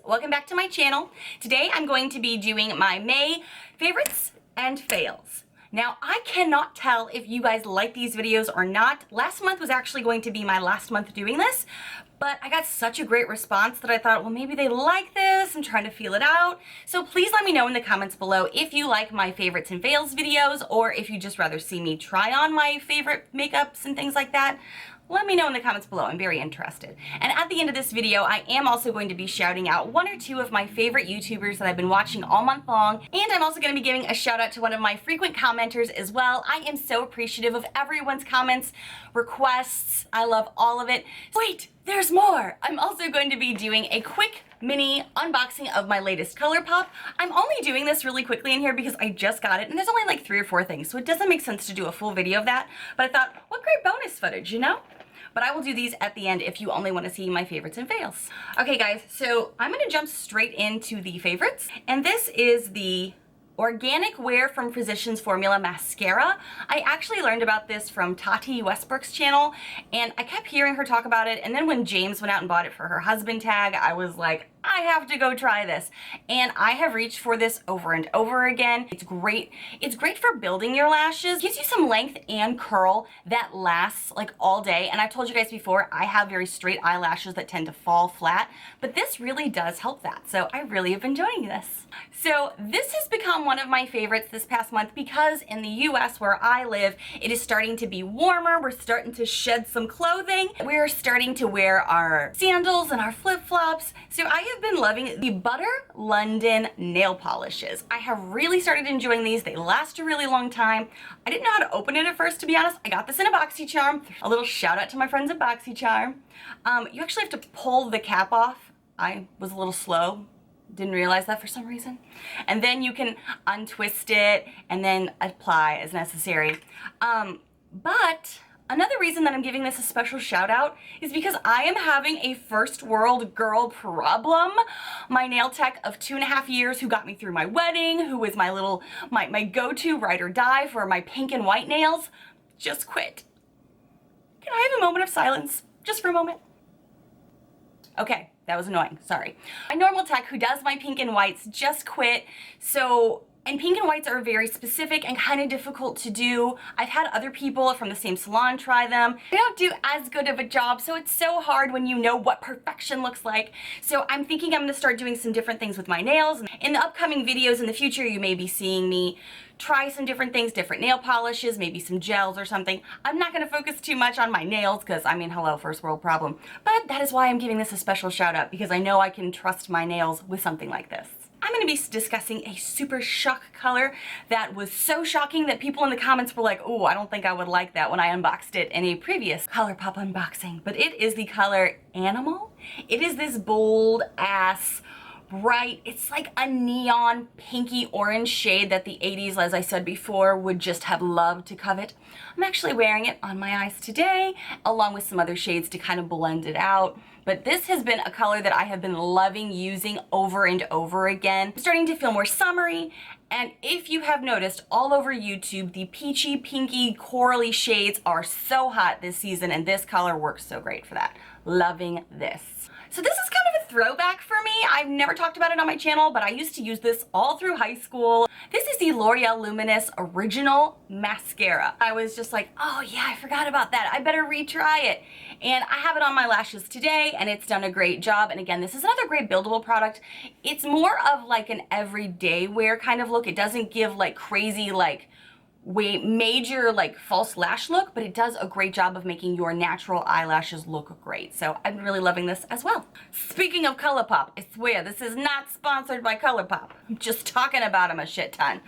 welcome back to my channel. Today I'm going to be doing my May favorites and fails. Now I cannot tell if you guys like these videos or not. Last month was actually going to be my last month doing this, but I got such a great response that I thought, well, maybe they like this. I'm trying to feel it out. So please let me know in the comments below if you like my favorites and fails videos, or if you just rather see me try on my favorite makeups and things like that. Let me know in the comments below. I'm very interested. And at the end of this video, I am also going to be shouting out one or two of my favorite YouTubers that I've been watching all month long. And I'm also going to be giving a shout out to one of my frequent commenters as well. I am so appreciative of everyone's comments, requests. I love all of it. Wait, there's more. I'm also going to be doing a quick mini unboxing of my latest Colourpop. I'm only doing this really quickly in here because I just got it and there's only like 3 or 4 things, so it doesn't make sense to do a full video of that. But I thought, what great bonus footage, you know? But I will do these at the end if you only want to see my favorites and fails. Okay guys, so I'm going to jump straight into the favorites. And this is the Organic Wear from Physicians Formula Mascara. I actually learned about this from Tati Westbrook's channel, and I kept hearing her talk about it, and then when James went out and bought it for her husband tag, I was like, I have to go try this. And I have reached for this over and over again. It's great. It's great for building your lashes. It gives you some length and curl that lasts like all day. And I've told you guys before, I have very straight eyelashes that tend to fall flat, but this really does help that. So I really have been enjoying this. So this has become one of my favorites this past month because in the US where I live, it is starting to be warmer. We're starting to shed some clothing. We're starting to wear our sandals and our flip-flops. So I have been loving the Butter London nail polishes. I have really started enjoying these. They last a really long time. I didn't know how to open it at first, to be honest. I got this in a BoxyCharm. A little shout out to my friends at BoxyCharm. You actually have to pull the cap off. I was a little slow. Didn't realize that for some reason. And then you can untwist it and then apply as necessary. But another reason that I'm giving this a special shout out is because I am having a first world girl problem. My nail tech of 2.5 years who got me through my wedding, who was my go-to ride or die for my pink and white nails, just quit. Can I have a moment of silence just for a moment? Okay, that was annoying, sorry. My normal tech who does my pink and whites just quit, and pink and whites are very specific and kind of difficult to do. I've had other people from the same salon try them. They don't do as good of a job, so it's so hard when you know what perfection looks like. So I'm thinking I'm gonna start doing some different things with my nails. In the upcoming videos in the future, you may be seeing me try some different things, different nail polishes, maybe some gels or something. I'm not gonna focus too much on my nails because, I mean, hello, first world problem. But that is why I'm giving this a special shout out, because I know I can trust my nails with something like this. I'm going to be discussing a super shock color that was so shocking that people in the comments were like, oh, I don't think I would like that when I unboxed it in a previous Colourpop unboxing. But it is the color Animal. It is this bold ass bright, it's like a neon pinky orange shade that the 80s, as I said before, would just have loved to covet. I'm actually wearing it on my eyes today, along with some other shades to kind of blend it out. But this has been a color that I have been loving using over and over again. I'm starting to feel more summery, and if you have noticed, all over YouTube, the peachy, pinky, corally shades are so hot this season, and this color works so great for that. Loving this. So this is kind of a throwback for me. I've never talked about it on my channel, but I used to use this all through high school. This is the L'Oreal Luminous Original Mascara. I was just like, oh yeah, I forgot about that. I better retry it. And I have it on my lashes today, and it's done a great job. And again, this is another great buildable product. It's more of like an everyday wear kind of look. It doesn't give like crazy major false lash look, but it does a great job of making your natural eyelashes look great. So I'm really loving this as well. Speaking of Colourpop, I swear this is not sponsored by Colourpop. I'm just talking about them a shit ton.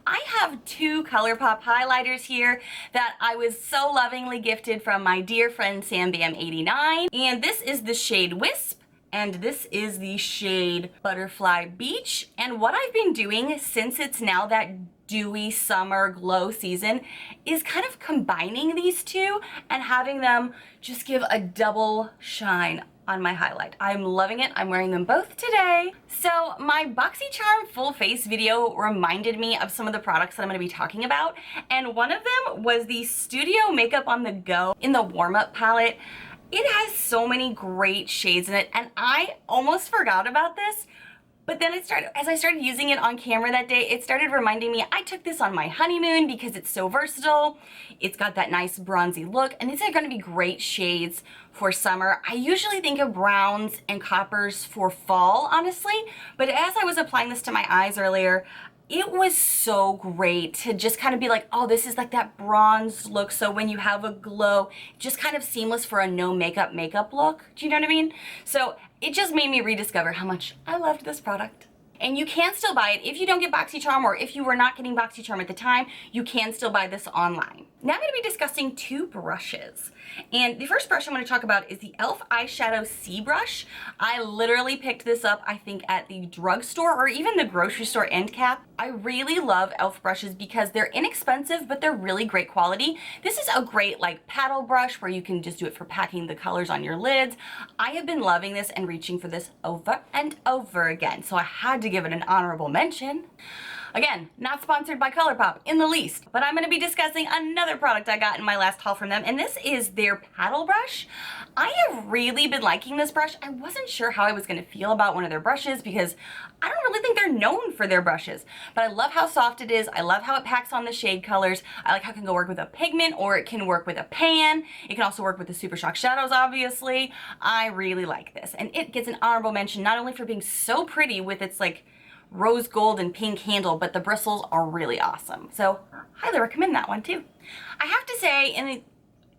I have 2 Colourpop highlighters here that I was so lovingly gifted from my dear friend SamBam89, and this is the shade Wisp, and this is the shade Butterfly Beach. And what I've been doing since it's now that dewy summer glow season is kind of combining these two and having them just give a double shine on my highlight. I'm loving it. I'm wearing them both today. So my BoxyCharm full face video reminded me of some of the products that I'm going to be talking about, and one of them was the Studio Makeup on the Go in the warm up palette. It has so many great shades in it, and I almost forgot about this. But then as I started using it on camera that day, it started reminding me I took this on my honeymoon because it's so versatile. It's got that nice bronzy look, and these are going to be great shades for summer. I usually think of browns and coppers for fall, honestly, but as I was applying this to my eyes earlier, it was so great to just kind of be like, oh, this is like that bronze look. So when you have a glow, just kind of seamless for a no makeup look. Do you know what I mean? So it just made me rediscover how much I loved this product. And you can still buy it if you don't get BoxyCharm, or if you were not getting BoxyCharm at the time, you can still buy this online. Now I'm going to be discussing two brushes. And the first brush I'm going to talk about is the e.l.f. Eyeshadow C Brush. I literally picked this up, I think, at the drugstore or even the grocery store end cap. I really love e.l.f. brushes because they're inexpensive, but they're really great quality. This is a great like paddle brush where you can just do it for packing the colors on your lids. I have been loving this and reaching for this over and over again, so I had to give it an honorable mention. Again, not sponsored by Colourpop in the least, but I'm going to be discussing another product I got in my last haul from them, and this is their paddle brush. I have really been liking this brush. I wasn't sure how I was going to feel about one of their brushes because I don't really think they're known for their brushes, but I love how soft it is. I love how it packs on the shade colors. I like how it can go work with a pigment, or it can work with a pan. It can also work with the Super Shock shadows, obviously. I really like this, and it gets an honorable mention not only for being so pretty with its like rose gold and pink handle, but the bristles are really awesome. So highly recommend that one too. I have to say,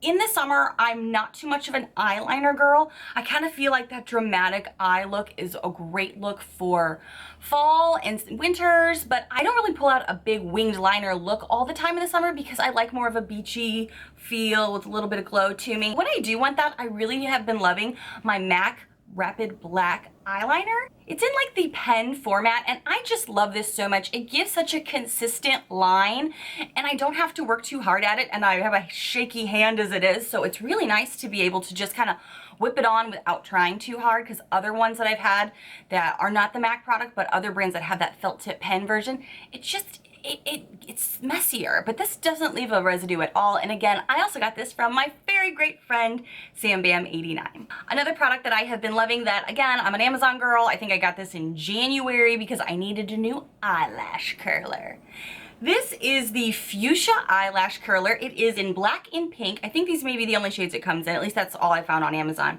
in the summer, I'm not too much of an eyeliner girl. I kind of feel like that dramatic eye look is a great look for fall and winters, but I don't really pull out a big winged liner look all the time in the summer because I like more of a beachy feel with a little bit of glow to me. When I do want that, I really have been loving my MAC Rapid Black eyeliner. It's in like the pen format, and I just love this so much. It gives such a consistent line, and I don't have to work too hard at it, and I have a shaky hand as it is, so it's really nice to be able to just kind of whip it on without trying too hard, because other ones that I've had that are not the MAC product, but other brands that have that felt tip pen version, it's messier, but this doesn't leave a residue at all. And again, I also got this from my very great friend, Sam Bam 89. Another product that I have been loving that, again, I'm an Amazon girl. I think I got this in January because I needed a new eyelash curler. This is the Fuchsia Eyelash Curler. It is in black and pink. I think these may be the only shades it comes in. At least that's all I found on Amazon.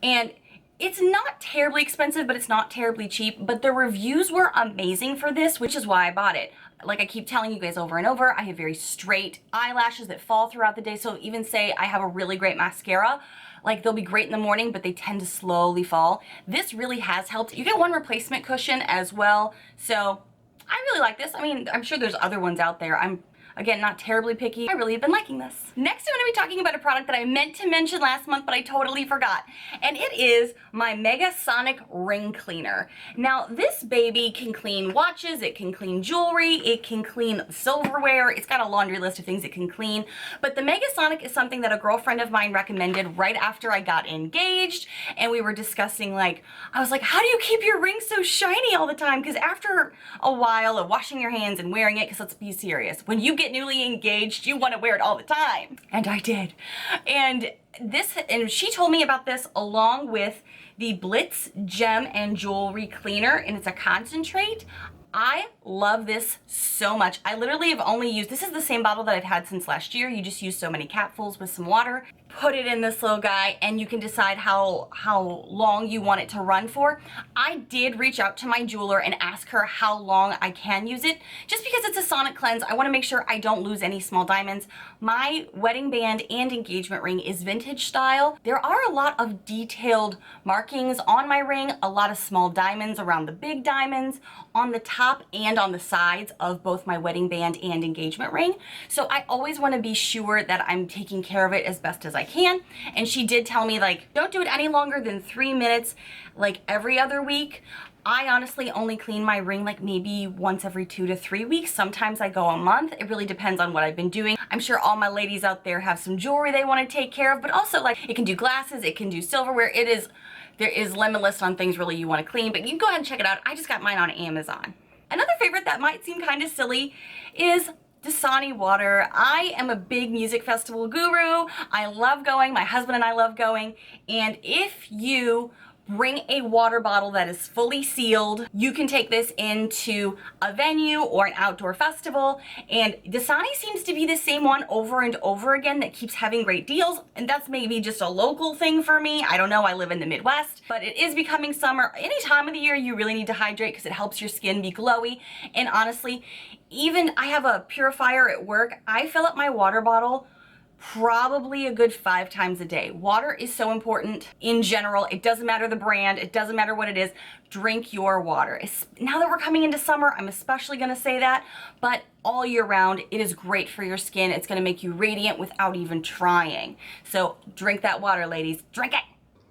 And it's not terribly expensive, but it's not terribly cheap. But the reviews were amazing for this, which is why I bought it. Like I keep telling you guys over and over, I have very straight eyelashes that fall throughout the day. So even say I have a really great mascara, like they'll be great in the morning, but they tend to slowly fall. This really has helped. You get one replacement cushion as well. So I really like this. I mean, I'm sure there's other ones out there. I'm, again, not terribly picky. I really have been liking this. Next, I'm going to be talking about a product that I meant to mention last month, but I totally forgot. And it is my Megasonic Ring Cleaner. Now, this baby can clean watches, it can clean jewelry, it can clean silverware. It's got a laundry list of things it can clean. But the Megasonic is something that a girlfriend of mine recommended right after I got engaged. And we were discussing, like, I was like, how do you keep your ring so shiny all the time? Because after a while of washing your hands and wearing it, because let's be serious, when you get newly engaged, you want to wear it all the time. And I did. And she told me about this along with the Blitz Gem and Jewelry Cleaner, and it's a concentrate. I love this so much. I literally have only used, this is the same bottle that I've had since last year. You just use so many capfuls with some water, put it in this little guy, and you can decide how long you want it to run for. I did reach out to my jeweler and ask her how long I can use it. Just because it's a sonic cleanse, I want to make sure I don't lose any small diamonds. My wedding band and engagement ring is vintage style. There are a lot of detailed markings on my ring, a lot of small diamonds around the big diamonds, on the top and on the sides of both my wedding band and engagement ring. So I always want to be sure that I'm taking care of it as best as I can. And she did tell me, like, don't do it any longer than 3 minutes, like every other week. I honestly only clean my ring like maybe once every 2 to 3 weeks. Sometimes I go a month. It really depends on what I've been doing. I'm sure all my ladies out there have some jewelry they want to take care of, but also like it can do glasses, it can do silverware. There is limitless on things really you want to clean, but you can go ahead and check it out. I just got mine on Amazon. Another favorite that might seem kind of silly is Dasani water. I am a big music festival guru. I love going. My husband and I love going. And if you bring a water bottle that is fully sealed, you can take this into a venue or an outdoor festival. And Dasani seems to be the same one over and over again that keeps having great deals. And that's maybe just a local thing for me. I don't know, I live in the Midwest, but it is becoming summer. Any time of the year you really need to hydrate because it helps your skin be glowy. And honestly, even I have a purifier at work. I fill up my water bottle probably a good 5 times a day. Water is so important in general. It doesn't matter the brand. It doesn't matter what it is. Drink your water. Now that we're coming into summer, I'm especially going to say that, but all year round, it is great for your skin. It's going to make you radiant without even trying. So drink that water, ladies. Drink it.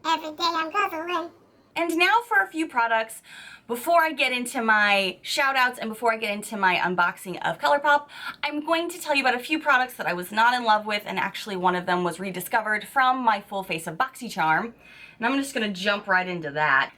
Every day I'm guzzling. And now for a few products. Before I get into my shout outs and before I get into my unboxing of Colourpop, I'm going to tell you about a few products that I was not in love with, and actually one of them was rediscovered from my full face of BoxyCharm. And I'm just gonna jump right into that.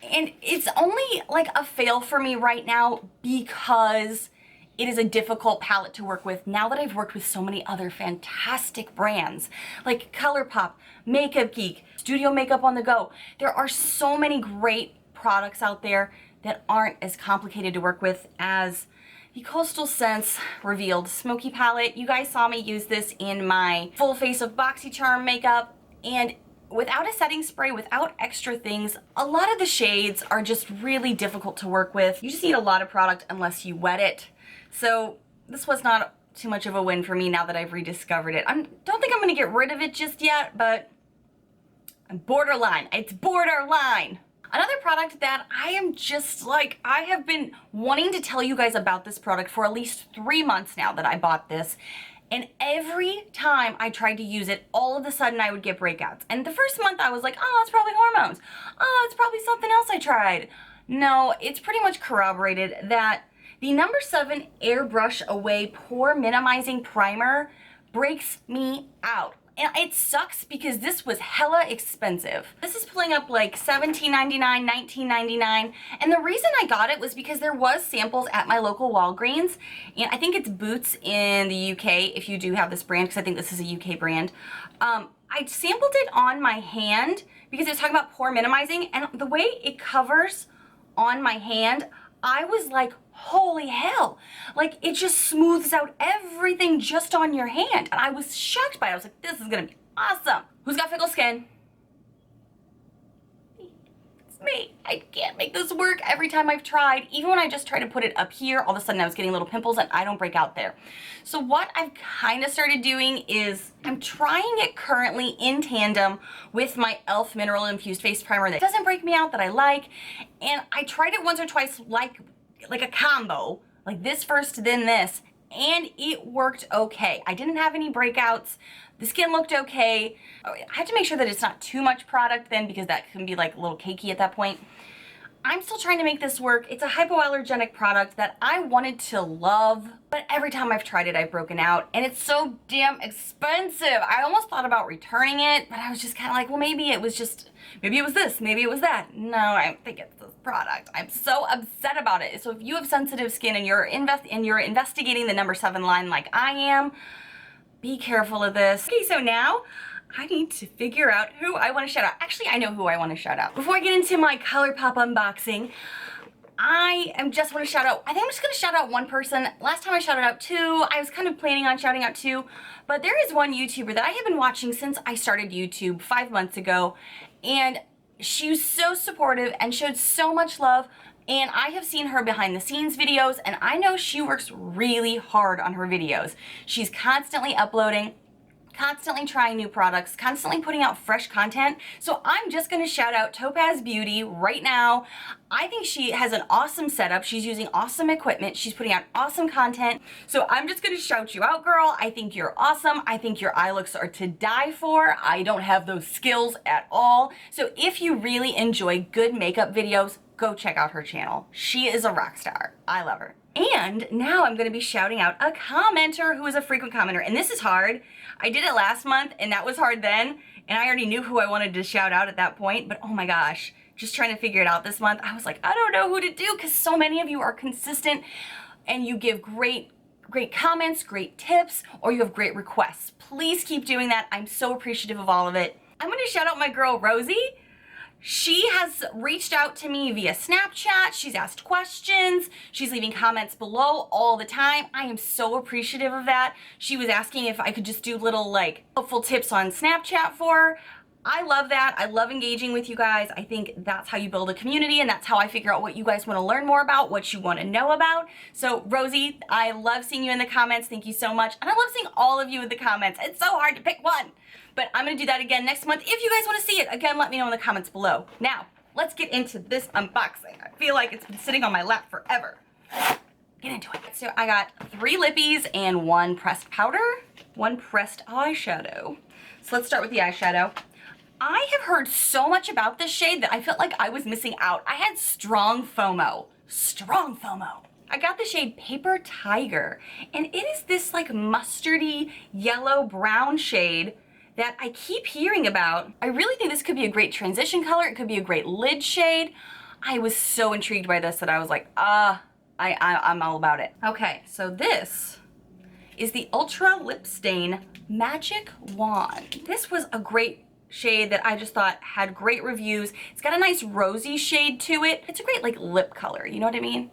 And it's only like a fail for me right now because it is a difficult palette to work with now that I've worked with so many other fantastic brands like Colourpop, Makeup Geek, Studio Makeup on the Go. There are so many great products out there that aren't as complicated to work with as the Coastal Scents Revealed Smoky palette. You guys saw me use this in my full face of BoxyCharm makeup, and without a setting spray, without extra things, a lot of the shades are just really difficult to work with. You just need a lot of product unless you wet it. So this was not too much of a win for me now that I've rediscovered it. I don't think I'm gonna get rid of it just yet, but I'm borderline. It's borderline. Another product that I am just like, I have been wanting to tell you guys about this product for at least 3 months now that I bought this. And every time I tried to use it, all of a sudden I would get breakouts. And the first month I was like, oh, it's probably hormones. Oh, it's probably something else I tried. No, it's pretty much corroborated that the No. 7 Airbrush Away Pore Minimizing Primer breaks me out. And it sucks because this was hella expensive. This is pulling up like $17.99, $19.99. And the reason I got it was because there was samples at my local Walgreens. And I think it's Boots in the UK if you do have this brand, because I think this is a UK brand. I sampled it on my hand because it was talking about pore minimizing. And the way it covers on my hand, I was like, holy hell, like it just smooths out everything just on your hand. And I was shocked by it. I was like, this is gonna be awesome. Who's got fickle skin? It's me. I can't make this work every time I've tried. Even when I just try to put it up here, all of a sudden I was getting little pimples and I don't break out there. So what I've kind of started doing is I'm trying it currently in tandem with my e.l.f. Mineral Infused Face Primer that doesn't break me out, that I like. And I tried it once or twice like a combo, like this first, then this, and it worked okay. I didn't have any breakouts. The skin looked okay. I have to make sure that it's not too much product then, because that can be like a little cakey at that point. I'm still trying to make this work. It's a hypoallergenic product that I wanted to love, but every time I've tried it, I've broken out, and it's so damn expensive. I almost thought about returning it, but I was just kind of like, well, maybe it was this, maybe it was that. No, I think it's this product. I'm so upset about it. So if you have sensitive skin and you're investigating the No. 7 line like I am, be careful of this. Okay, so now I need to figure out who I want to shout out. Actually, I know who I want to shout out. Before I get into my Colourpop unboxing, I just want to shout out, I think I'm just going to shout out one person. Last time I shouted out 2. I was kind of planning on shouting out 2, but there is one YouTuber that I have been watching since I started YouTube 5 months ago, and she was so supportive and showed so much love. And I have seen her behind the scenes videos, and I know she works really hard on her videos. She's constantly uploading, constantly trying new products, constantly putting out fresh content. So I'm just gonna shout out Topaz Beauty right now. I think she has an awesome setup. She's using awesome equipment. She's putting out awesome content. So I'm just gonna shout you out, girl. I think you're awesome. I think your eye looks are to die for. I don't have those skills at all. So if you really enjoy good makeup videos, go check out her channel. She is a rock star. I love her. And now I'm gonna be shouting out a commenter who is a frequent commenter. And this is hard. I did it last month and that was hard then. And I already knew who I wanted to shout out at that point. But oh my gosh, just trying to figure it out this month. I was like, I don't know who to do because so many of you are consistent and you give great great comments, great tips, or you have great requests. Please keep doing that. I'm so appreciative of all of it. I'm gonna shout out my girl, Rosie. She has reached out to me via Snapchat. She's asked questions. She's leaving comments below all the time. I am so appreciative of that. She was asking if I could just do little like helpful tips on Snapchat for her. I love that. I love engaging with you guys. I think that's how you build a community, and that's how I figure out what you guys want to learn more about, what you want to know about. So Rosie, I love seeing you in the comments. Thank you so much. And I love seeing all of you in the comments. It's so hard to pick one. But I'm going to do that again next month. If you guys want to see it, again, let me know in the comments below. Now, let's get into this unboxing. I feel like it's been sitting on my lap forever. Get into it. So I got 3 lippies and 1 pressed powder, 1 pressed eyeshadow. So let's start with the eyeshadow. I have heard so much about this shade that I felt like I was missing out. I had strong FOMO. Strong FOMO. I got the shade Paper Tiger, and it is this like mustardy yellow brown shade that I keep hearing about. I really think this could be a great transition color. It could be a great lid shade. I was so intrigued by this that I was like, I'm all about it. Okay, so this is the Ultra Lip Stain Magic Wand. This was a great shade that I just thought had great reviews. It's got a nice rosy shade to it. It's a great like lip color, you know what I mean?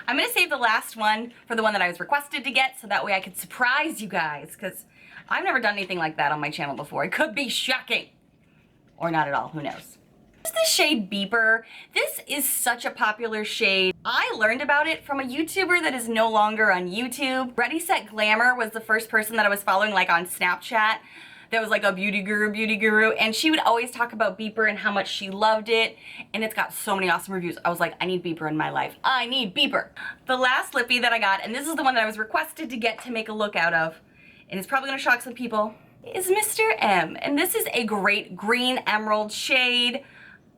I'm gonna save the last one for the one that I was requested to get so that way I could surprise you guys, because I've never done anything like that on my channel before. It could be shocking. Or not at all, who knows? This is the shade Beeper. This is such a popular shade. I learned about it from a YouTuber that is no longer on YouTube. Ready Set Glamour was the first person that I was following like on Snapchat. That was like a beauty guru, and she would always talk about Beeper and how much she loved it, and it's got so many awesome reviews. I was like, I need Beeper in my life. I need Beeper. The last lippy that I got, and this is the one that I was requested to get to make a look out of, and it's probably gonna shock some people, is Mr. M. And this is a great green emerald shade.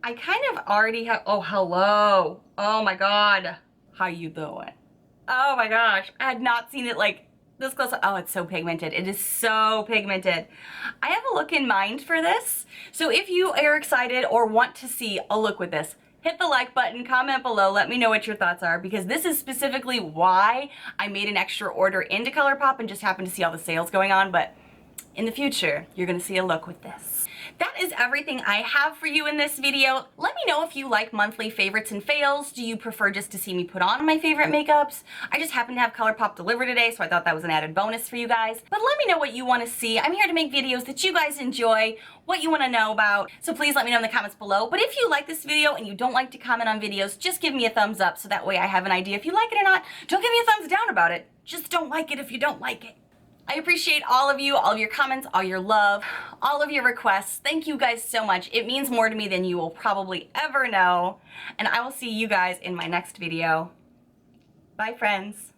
I kind of already have, oh, hello. Oh my God. How you doing? Oh my gosh. I had not seen it like this close. Oh, it's so pigmented. It is so pigmented. I have a look in mind for this. So if you are excited or want to see a look with this, hit the like button, comment below, let me know what your thoughts are, because this is specifically why I made an extra order into Colourpop and just happened to see all the sales going on. But in the future, you're gonna see a look with this. That is everything I have for you in this video. Let me know if you like monthly favorites and fails. Do you prefer just to see me put on my favorite makeups? I just happened to have Colourpop deliver today, so I thought that was an added bonus for you guys. But let me know what you want to see. I'm here to make videos that you guys enjoy, what you want to know about. So please let me know in the comments below. But if you like this video and you don't like to comment on videos, just give me a thumbs up so that way I have an idea if you like it or not. Don't give me a thumbs down about it. Just don't like it if you don't like it. I appreciate all of you, all of your comments, all your love, all of your requests. Thank you guys so much. It means more to me than you will probably ever know. And I will see you guys in my next video. Bye, friends.